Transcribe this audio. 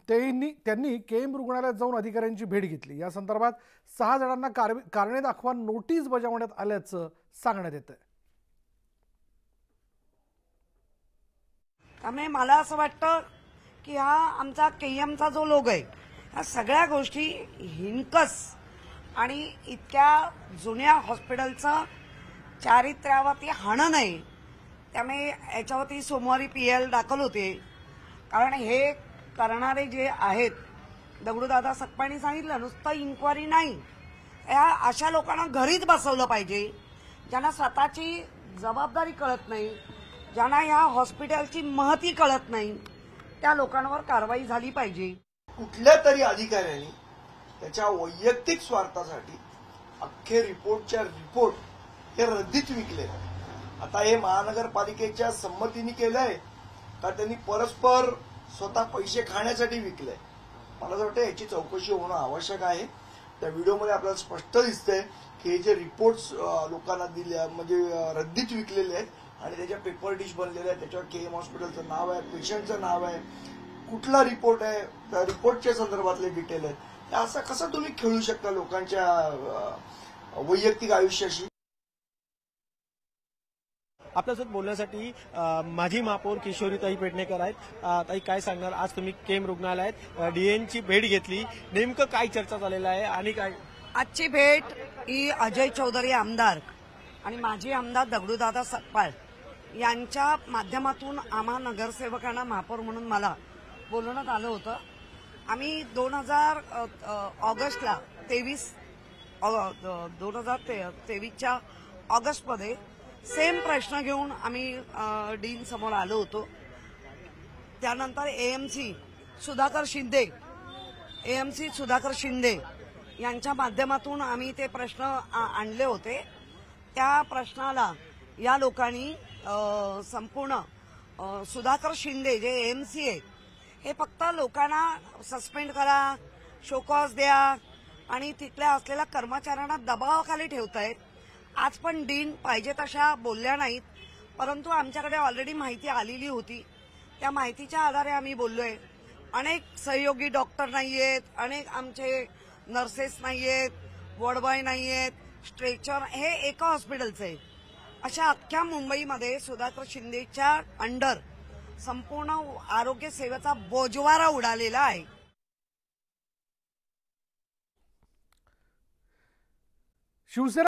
त्यांनी केम रुग्णालयात जाऊन अधिकाऱ्यांची भेट घेतली। या संदर्भात 6 जणांना कारणे दाखवा नोटीस बजावण्यात आल्याचं सांगण्यात येतं। त्यामुळे मला असं वाटतं की हा आमचा केएमचा जो लोगो आहे ह्या सगळ्या गोष्टी हिणकस आणि इतक्या जुन्या हॉस्पिटलचं चारित्र्यावरती हाणं नाही। त्यामुळे याच्यावरती सोमवारी पीएल दाखल होते, कारण हे करणारे जे आहेत दगडूदादा सकपाळनी सांगितलं नुसतं इन्क्वायरी नाही, या अशा लोकांना घरीच बसवलं पाहिजे ज्यांना स्वतःची जबाबदारी कळत नाही, ज्यांना या हॉस्पिटलची महती कळत नाही, त्या लोकांवर कारवाई झाली पाहिजे। कुठल्या तरी अधिकाऱ्यांनी त्याच्या वैयक्तिक स्वार्थासाठी अख्खे रिपोर्ट हे रद्दीत विकले। आता हे महानगरपालिकेच्या संमतीने केलंय का त्यांनी परस्पर स्वतः पैसे खाण्यासाठी विकलंय? मला असं वाटतं याची चौकशी होणं आवश्यक आहे। त्या व्हिडिओमध्ये आपल्याला स्पष्ट दिसतंय की हे जे रिपोर्ट्स लोकांना दिले म्हणजे रद्दीत विकलेले आहेत आणि त्याच्या पेपर डिश बनलेले आहेत, त्याच्यावर केएम हॉस्पिटलचं नाव आहे, पेशंटचं नाव आहे, कुठला रिपोर्ट आहे, त्या रिपोर्टच्या संदर्भातले डिटेल आहेत। असं कसं तुम्ही खेळू शकता लोकांच्या वैयक्तिक आयुष्याशी? आपल्यासोबत बोलण्यासाठी माजी महापौर किशोरीताई पेडणेकर आहेत। ताई, काय सांगणार, आज तुम्ही केम रुग्णालयात डीएनची भेट घेतली, नेमकं काय चर्चा झालेलं आहे आणि काय? आजची भेट ही अजय चौधरी आमदार आणि माजी आमदार दगडूदादा सकपाळ यांच्या माध्यमातून आम्हा नगरसेवकांना महापौर म्हणून मला बोलवण्यात आलं होतं। आम्ही 2023च्या ऑगस्टमध्ये सेम प्रश्न घेऊन आम्ही डीन समोर आलो होतो। त्यानंतर एएमसी सुधाकर शिंदे यांच्या माध्यमातून आम्ही ते प्रश्न आणले होते। त्या प्रश्नाला या लोकांनी संपूर्ण सुधाकर शिंदे जे एएमसी आहे हे फक्त लोकांना सस्पेंड करा, शोकॉज द्या आणि तिथल्या असलेल्या कर्मचाऱ्यांना दबावाखाली ठेवतायत। आज पण डीन पाहिजे तशा बोलल्या नाहीत, परंतु आमच्याकडे ऑलरेडी माहिती आलेली होती। त्या माहितीच्या आधारे आम्ही बोललोय। अनेक सहयोगी डॉक्टर नाहीयेत, अनेक आमचे नर्सेस नाहीयेत, वॉर्डबॉय नाहीयेत, स्ट्रेचर हे एका हॉस्पिटलचं आहे। अशा अख्ख्या मुंबईमध्ये सुधाकर शिंदेच्या अंडर संपूर्ण आरोग्य सेवेचा बोजवारा उडालेला आहे। शिवसेना